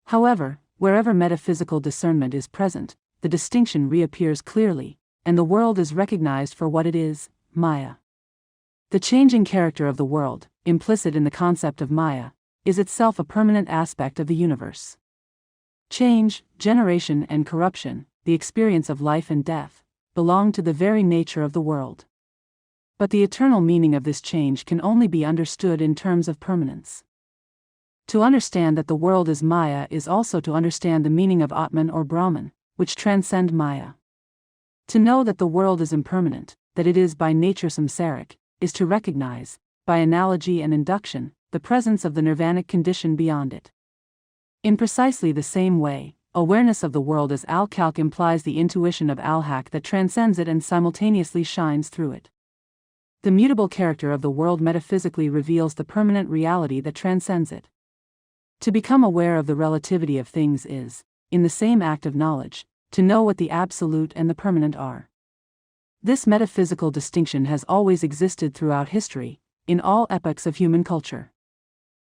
However, wherever metaphysical discernment is present, the distinction reappears clearly, and the world is recognized for what it is, Maya. The changing character of the world, implicit in the concept of Maya, is itself a permanent aspect of the universe. Change, generation, and corruption, the experience of life and death, belong to the very nature of the world. But the eternal meaning of this change can only be understood in terms of permanence. To understand that the world is Maya is also to understand the meaning of Atman or Brahman, which transcend Maya. To know that the world is impermanent, that it is by nature samsaric, is to recognize, by analogy and induction, the presence of the nirvanic condition beyond it. In precisely the same way, awareness of the world as al-Khalq implies the intuition of al-Haq that transcends it and simultaneously shines through it. The mutable character of the world metaphysically reveals the permanent reality that transcends it. To become aware of the relativity of things is, in the same act of knowledge, to know what the absolute and the permanent are. This metaphysical distinction has always existed throughout history, in all epochs of human culture.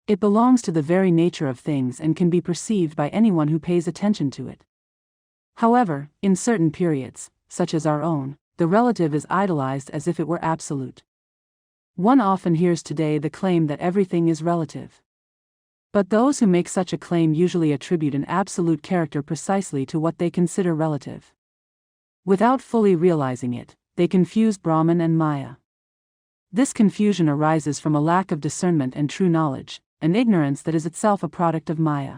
It belongs to the very nature of things and can be perceived by anyone who pays attention to it. However, in certain periods, such as our own, the relative is idolized as if it were absolute. One often hears today the claim that everything is relative. But those who make such a claim usually attribute an absolute character precisely to what they consider relative. Without fully realizing it, they confuse Brahman and Maya. This confusion arises from a lack of discernment and true knowledge, an ignorance that is itself a product of Maya.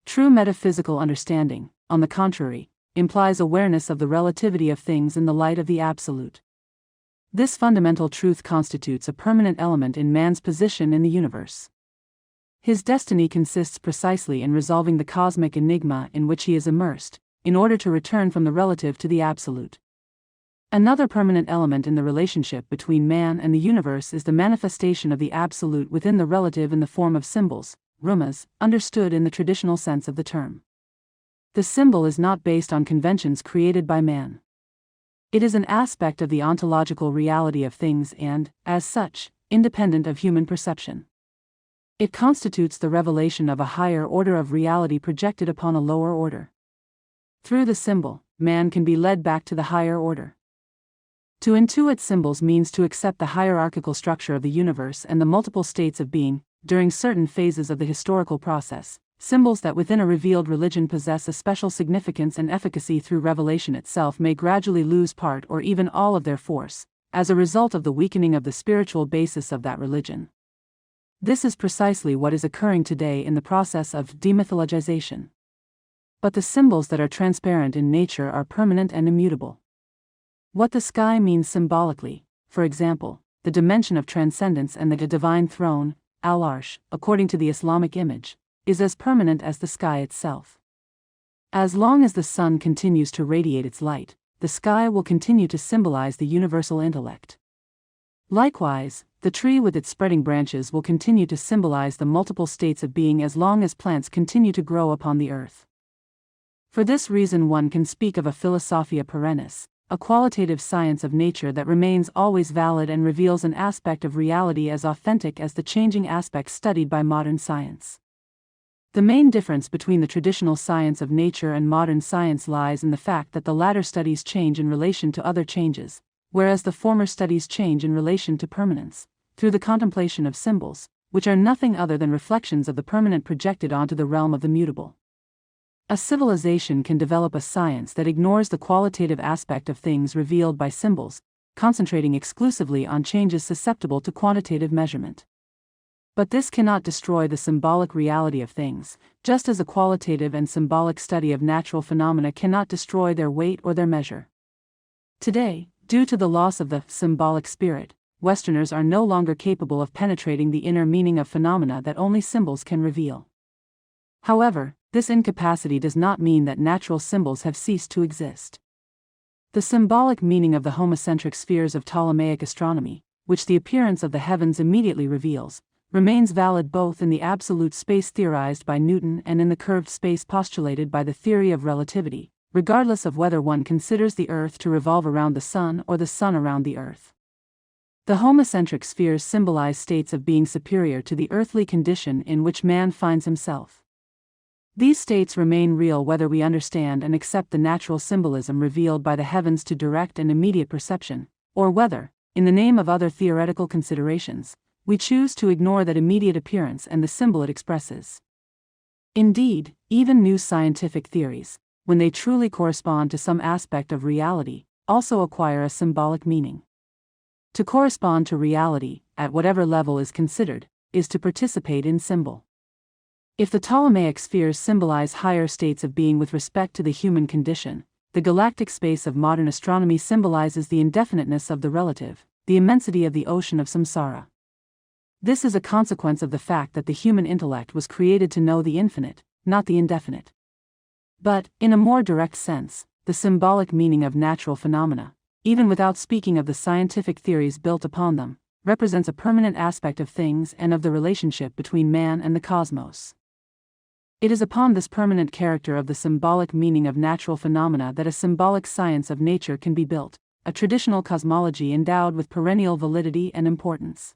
True metaphysical understanding, on the contrary, implies awareness of the relativity of things in the light of the absolute. This fundamental truth constitutes a permanent element in man's position in the universe. His destiny consists precisely in resolving the cosmic enigma in which he is immersed, in order to return from the relative to the absolute. Another permanent element in the relationship between man and the universe is the manifestation of the absolute within the relative in the form of symbols, rumas, understood in the traditional sense of the term. The symbol is not based on conventions created by man. It is an aspect of the ontological reality of things and, as such, independent of human perception. It constitutes the revelation of a higher order of reality projected upon a lower order. Through the symbol, man can be led back to the higher order. To intuit symbols means to accept the hierarchical structure of the universe and the multiple states of being, during certain phases of the historical process. Symbols that within a revealed religion possess a special significance and efficacy through revelation itself may gradually lose part or even all of their force, as a result of the weakening of the spiritual basis of that religion. This is precisely what is occurring today in the process of demythologization. But the symbols that are transparent in nature are permanent and immutable. What the sky means symbolically, for example, the dimension of transcendence and the divine throne, al-Arsh, according to the Islamic image, is as permanent as the sky itself. As long as the sun continues to radiate its light, the sky will continue to symbolize the universal intellect. Likewise, the tree with its spreading branches will continue to symbolize the multiple states of being as long as plants continue to grow upon the earth. For this reason one can speak of a philosophia perennis, a qualitative science of nature that remains always valid and reveals an aspect of reality as authentic as the changing aspects studied by modern science. The main difference between the traditional science of nature and modern science lies in the fact that the latter studies change in relation to other changes, whereas the former studies change in relation to permanence, through the contemplation of symbols, which are nothing other than reflections of the permanent projected onto the realm of the mutable. A civilization can develop a science that ignores the qualitative aspect of things revealed by symbols, concentrating exclusively on changes susceptible to quantitative measurement. But this cannot destroy the symbolic reality of things, just as a qualitative and symbolic study of natural phenomena cannot destroy their weight or their measure. Today, due to the loss of the symbolic spirit, Westerners are no longer capable of penetrating the inner meaning of phenomena that only symbols can reveal. However, this incapacity does not mean that natural symbols have ceased to exist. The symbolic meaning of the homocentric spheres of Ptolemaic astronomy, which the appearance of the heavens immediately reveals, remains valid both in the absolute space theorized by Newton and in the curved space postulated by the theory of relativity, regardless of whether one considers the Earth to revolve around the Sun or the Sun around the Earth. The homocentric spheres symbolize states of being superior to the earthly condition in which man finds himself. These states remain real whether we understand and accept the natural symbolism revealed by the heavens to direct and immediate perception, or whether, in the name of other theoretical considerations, we choose to ignore that immediate appearance and the symbol it expresses. Indeed, even new scientific theories, when they truly correspond to some aspect of reality, also acquire a symbolic meaning. To correspond to reality, at whatever level is considered, is to participate in symbol. If the Ptolemaic spheres symbolize higher states of being with respect to the human condition, the galactic space of modern astronomy symbolizes the indefiniteness of the relative, the immensity of the ocean of samsara. This is a consequence of the fact that the human intellect was created to know the infinite, not the indefinite. But, in a more direct sense, the symbolic meaning of natural phenomena, even without speaking of the scientific theories built upon them, represents a permanent aspect of things and of the relationship between man and the cosmos. It is upon this permanent character of the symbolic meaning of natural phenomena that a symbolic science of nature can be built, a traditional cosmology endowed with perennial validity and importance.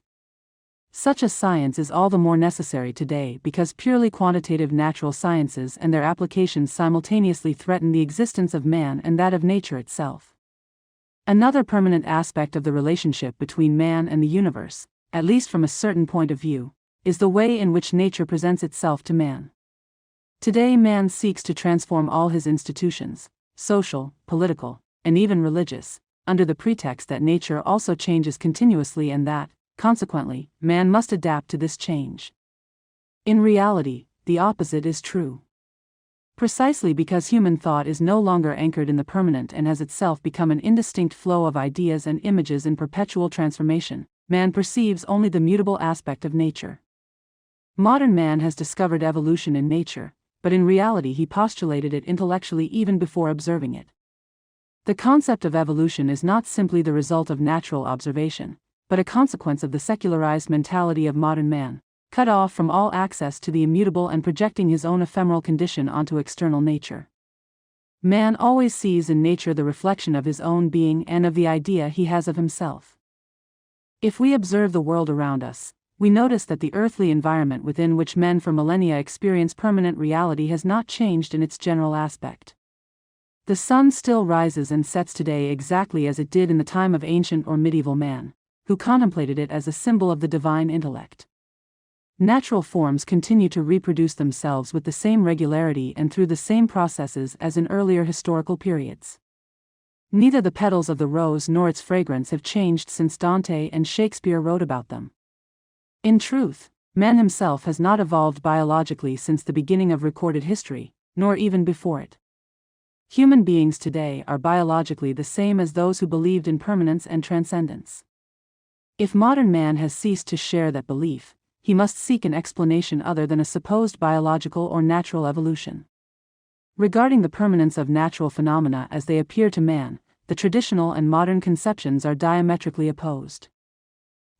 Such a science is all the more necessary today because purely quantitative natural sciences and their applications simultaneously threaten the existence of man and that of nature itself. Another permanent aspect of the relationship between man and the universe, at least from a certain point of view, is the way in which nature presents itself to man. Today man seeks to transform all his institutions, social, political, and even religious, under the pretext that nature also changes continuously and that, consequently, man must adapt to this change. In reality, the opposite is true. Precisely because human thought is no longer anchored in the permanent and has itself become an indistinct flow of ideas and images in perpetual transformation, man perceives only the mutable aspect of nature. Modern man has discovered evolution in nature, but in reality he postulated it intellectually even before observing it. The concept of evolution is not simply the result of natural observation, but a consequence of the secularized mentality of modern man, cut off from all access to the immutable and projecting his own ephemeral condition onto external nature. Man always sees in nature the reflection of his own being and of the idea he has of himself. If we observe the world around us, we notice that the earthly environment within which men for millennia experience permanent reality has not changed in its general aspect. The sun still rises and sets today exactly as it did in the time of ancient or medieval man, who contemplated it as a symbol of the divine intellect. Natural forms continue to reproduce themselves with the same regularity and through the same processes as in earlier historical periods. Neither the petals of the rose nor its fragrance have changed since Dante and Shakespeare wrote about them. In truth, man himself has not evolved biologically since the beginning of recorded history, nor even before it. Human beings today are biologically the same as those who believed in permanence and transcendence. If modern man has ceased to share that belief, he must seek an explanation other than a supposed biological or natural evolution. Regarding the permanence of natural phenomena as they appear to man, the traditional and modern conceptions are diametrically opposed.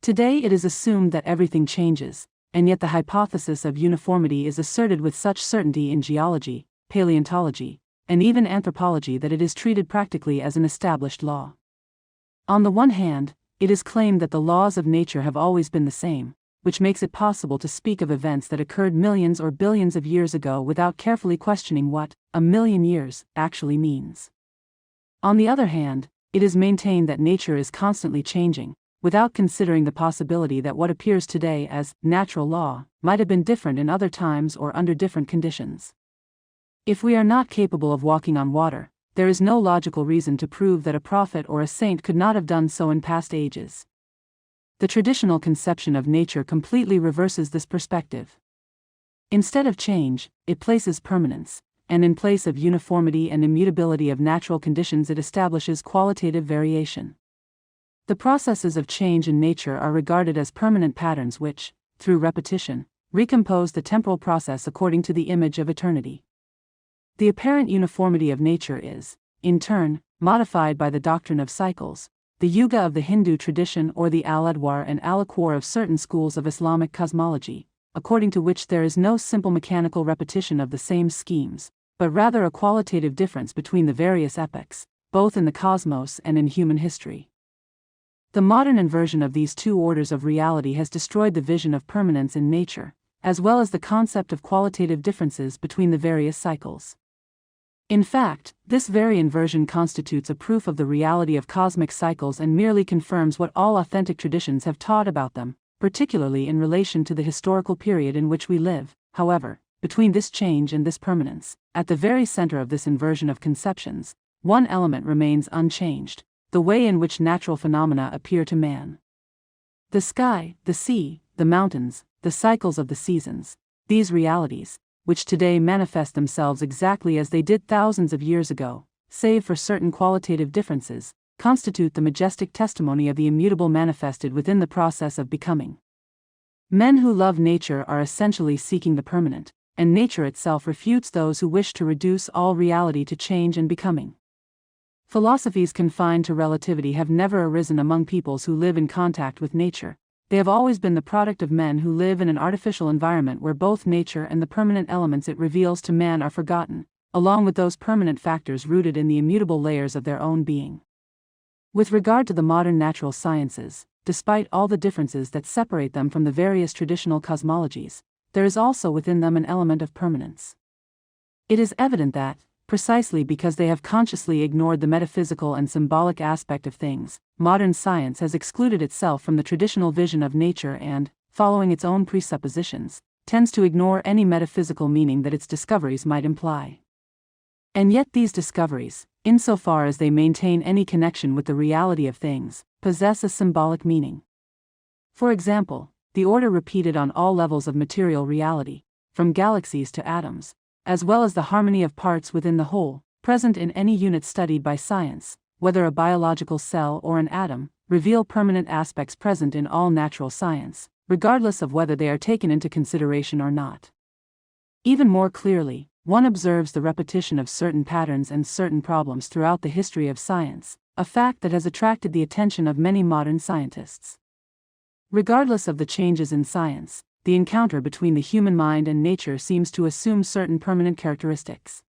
Today it is assumed that everything changes, and yet the hypothesis of uniformity is asserted with such certainty in geology, paleontology, and even anthropology that it is treated practically as an established law. On the one hand, it is claimed that the laws of nature have always been the same, which makes it possible to speak of events that occurred millions or billions of years ago without carefully questioning what a million years actually means. On the other hand, it is maintained that nature is constantly changing, without considering the possibility that what appears today as natural law might have been different in other times or under different conditions. If we are not capable of walking on water, there is no logical reason to prove that a prophet or a saint could not have done so in past ages. The traditional conception of nature completely reverses this perspective. Instead of change, it places permanence, and in place of uniformity and immutability of natural conditions it establishes qualitative variation. The processes of change in nature are regarded as permanent patterns which, through repetition, recompose the temporal process according to the image of eternity. The apparent uniformity of nature is, in turn, modified by the doctrine of cycles, the yuga of the Hindu tradition or the al-adwar and al-akwar of certain schools of Islamic cosmology, according to which there is no simple mechanical repetition of the same schemes, but rather a qualitative difference between the various epochs, both in the cosmos and in human history. The modern inversion of these two orders of reality has destroyed the vision of permanence in nature, as well as the concept of qualitative differences between the various cycles. In fact, this very inversion constitutes a proof of the reality of cosmic cycles and merely confirms what all authentic traditions have taught about them, particularly in relation to the historical period in which we live. However, between this change and this permanence, at the very center of this inversion of conceptions, one element remains unchanged: the way in which natural phenomena appear to man. The sky, the sea, the mountains, the cycles of the seasons, these realities, which today manifest themselves exactly as they did thousands of years ago, save for certain qualitative differences, constitute the majestic testimony of the immutable manifested within the process of becoming. Men who love nature are essentially seeking the permanent, and nature itself refutes those who wish to reduce all reality to change and becoming. Philosophies confined to relativity have never arisen among peoples who live in contact with nature. They have always been the product of men who live in an artificial environment where both nature and the permanent elements it reveals to man are forgotten, along with those permanent factors rooted in the immutable layers of their own being. With regard to the modern natural sciences, despite all the differences that separate them from the various traditional cosmologies, there is also within them an element of permanence. It is evident that, precisely because they have consciously ignored the metaphysical and symbolic aspect of things, modern science has excluded itself from the traditional vision of nature and, following its own presuppositions, tends to ignore any metaphysical meaning that its discoveries might imply. And yet these discoveries, insofar as they maintain any connection with the reality of things, possess a symbolic meaning. For example, the order repeated on all levels of material reality, from galaxies to atoms, as well as the harmony of parts within the whole, present in any unit studied by science, whether a biological cell or an atom, reveal permanent aspects present in all natural science, regardless of whether they are taken into consideration or not. Even more clearly, one observes the repetition of certain patterns and certain problems throughout the history of science, a fact that has attracted the attention of many modern scientists. Regardless of the changes in science, the encounter between the human mind and nature seems to assume certain permanent characteristics.